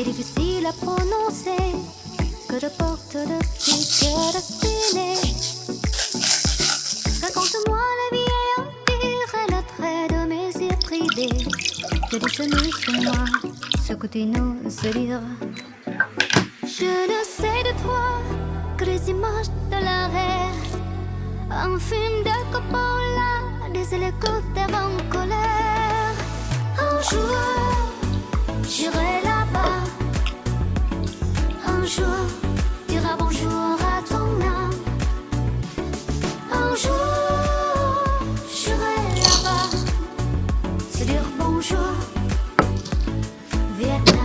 est difficile à prononcer, que de porte de petits cœurs destinés. Raconte-moi la vie et empire et l'attrait de mes yeux privés. Que dis-tu de moi, ce que tu nous dira. Je ne sais de toi que les images de la rêve, un film de Coppola, des hélicoptères en colère. Un jour, j'irai là-bas. Un jour, diras bonjour à ton âme. Un jour, j'irai là-bas, se dire bonjour, Vietnam.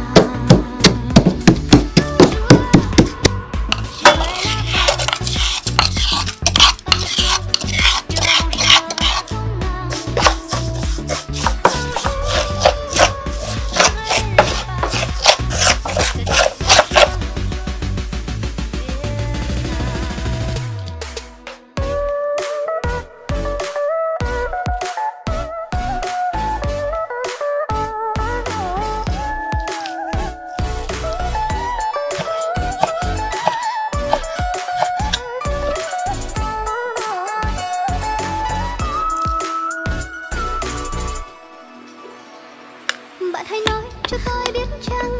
Bạn hãy nói cho tôi biết chăng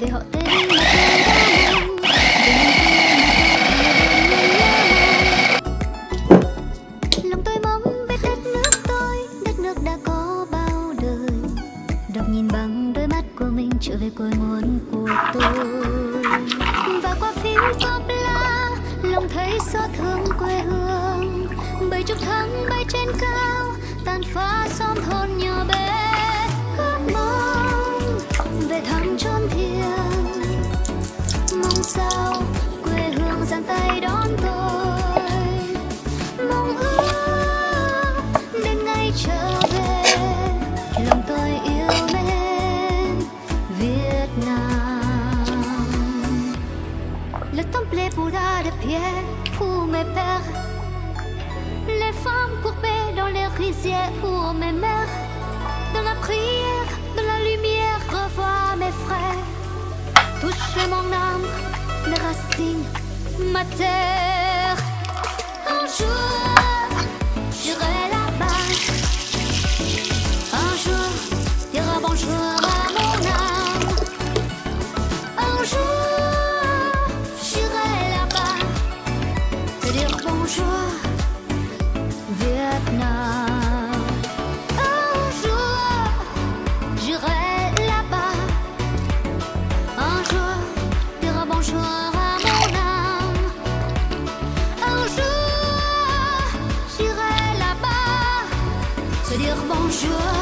về họ tên mà tôi đã mong, lòng tôi mong biết đất nước đã có bao đời. Đọc nhìn bằng đôi mắt của mình trở về cội nguồn của tôi. Và qua phim Coppola, lòng thấy xót thương quê hương. Bảy chục tháng bay trên cao, tàn phá xóm thôn nhỏ bé. Về thăm chốn thiêng, mong sao quê hương giang tay đón tôi. Mong ước đến ngày trở về, lòng tôi yêu mến Việt Nam. Le temple Bouddha de pierre pour mes pères, les femmes courbées dans les rizières pour mes mères. Dans la prière, dans la lumière, revois mes frères. Touche mon âme, mes racines, ma terre. Un jour, j'irai là-bas. Un jour, dirai bonjour à mon âme. Un jour, j'irai là-bas, te dire bonjour, Vietnam. Dire bonjour.